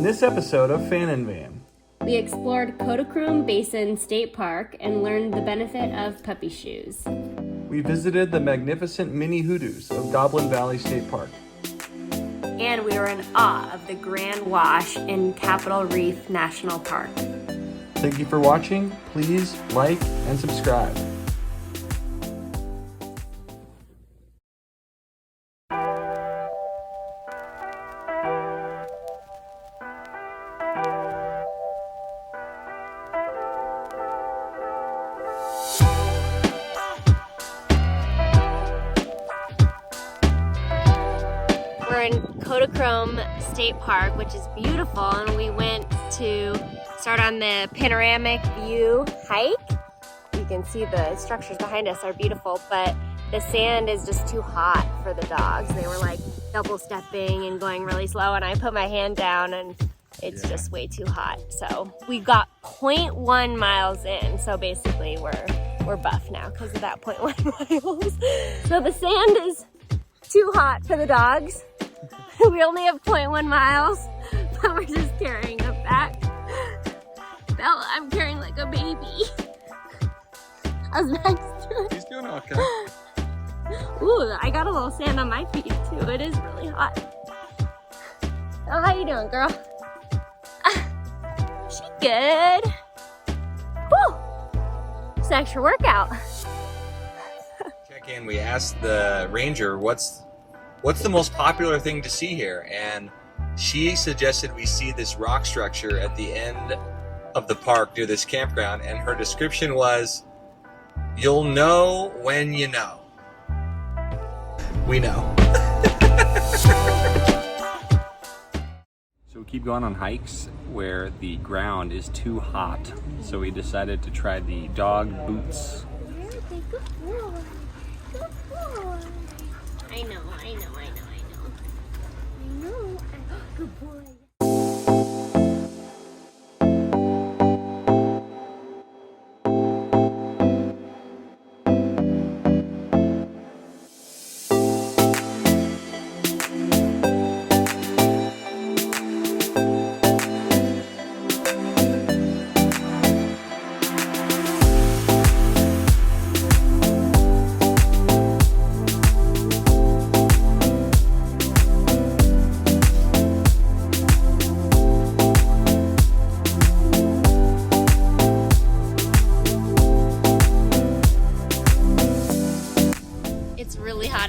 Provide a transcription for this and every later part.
In this episode of FannanVan, we explored Kodachrome Basin State Park and learned the benefit of puppy shoes. we visited the magnificent mini hoodoos of Goblin Valley State Park. And we were in awe of the Grand Wash in Capitol Reef National Park. Thank you for watching. Please like and subscribe. We're in Kodachrome State Park, which is beautiful, and we went to start on the panoramic view hike. You can see the structures behind us are beautiful, but the sand is just too hot for the dogs. They were like double stepping and going really slow, and I put my hand down and it's just way too hot. So we got 0.1 miles in, so basically we're buff now because of that 0.1 miles. So the sand is too hot for the dogs. We only have 0.1 miles, but we're just carrying them back. Bella, I'm carrying like a baby. How's Max doing? He's doing okay. Ooh, I got a little sand on my feet too. It is really hot. Oh, how you doing, girl? She good. Woo! It's an extra workout. Check in. We asked the ranger what's the most popular thing to see here, and she suggested we see this rock structure at the end of the park near this campground, and her description was, "You'll know when you know." We know. So we keep going on hikes where the ground is too hot, so we decided to try the dog boots. I know. Good boy.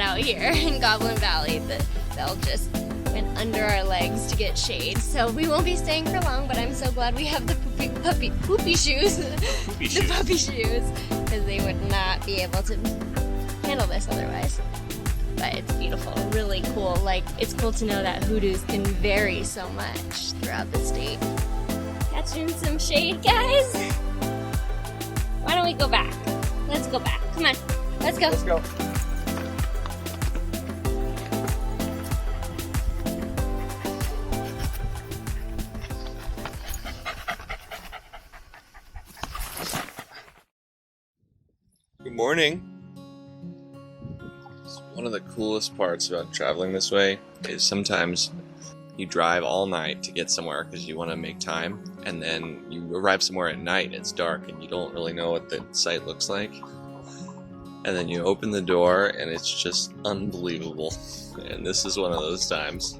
Out here in Goblin Valley, they'll just went under our legs to get shade, so we won't be staying for long, but I'm so glad we have the poopy shoes the puppy shoes, because they would not be able to handle this otherwise. But it's beautiful, really cool. Like, it's cool to know that hoodoos can vary so much throughout the state. Catching some shade, guys. Why don't we go back? Let's go back. Come on, let's go. Let's go. Good morning. One of the coolest parts about traveling this way is sometimes you drive all night to get somewhere because you want to make time, and then you arrive somewhere at night and it's dark and you don't really know what the site looks like, and then you open the door and it's just unbelievable, and this is one of those times.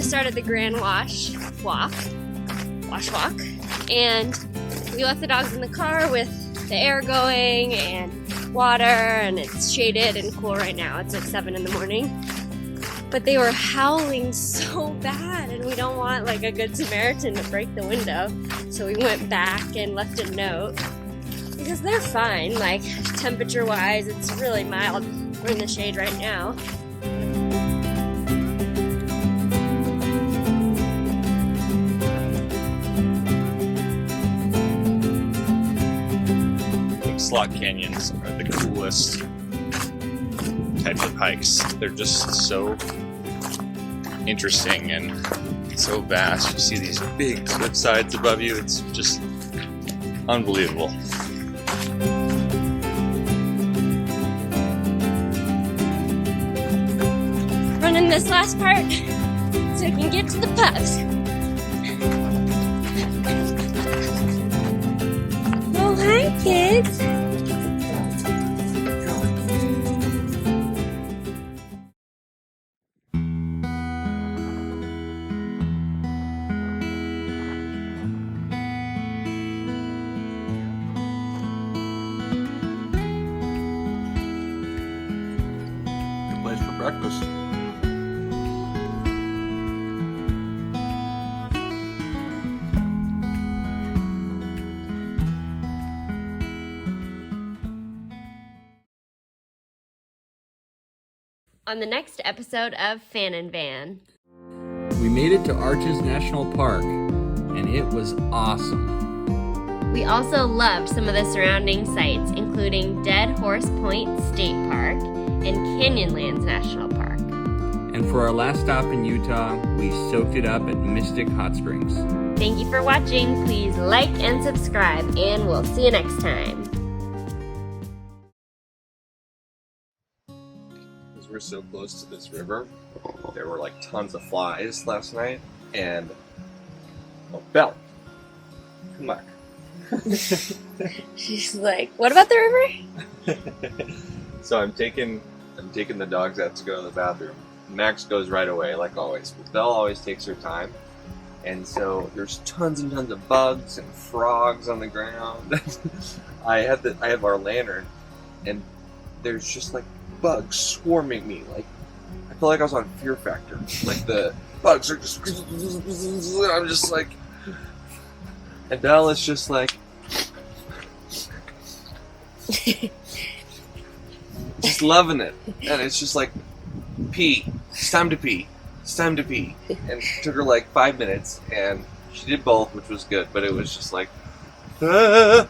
Started the Grand Wash walk, and we left the dogs in the car with the air going and water, and it's shaded and cool right now. It's like 7 in the morning, but they were howling so bad, and we don't want like a good Samaritan to break the window, so we went back and left a note because they're fine. Like, temperature wise, it's really mild. We're in the shade right now. slot canyons are the coolest types of hikes. They're just so interesting and so vast. You see these big cliff sides above you. It's just unbelievable. Running this last part so we can get to the pups. Oh, hi, kids. Good place for breakfast. On the next episode of FannanVan. We made it to Arches National Park, and it was awesome. We also loved some of the surrounding sites, including Dead Horse Point State Park and Canyonlands National Park. And for our last stop in Utah, we soaked it up at Mystic Hot Springs. Thank you for watching. Please like and subscribe, and we'll see you next time. Because we're so close to this river, there were like tons of flies last night, and Belle, come back. She's like, what about the river? So I'm taking the dogs out to go to the bathroom. Max goes right away, like always, but Belle always takes her time. And so there's tons and tons of bugs and frogs on the ground. I have our lantern, and there's just like bugs swarming me. Like I feel like I was on Fear Factor. Like the bugs are just, I'm just like, and Belle is just like, just loving it, and it's just like, pee. It's time to pee. It's time to pee. And it took her like 5 minutes, and she did both, which was good, but it was just like, ah.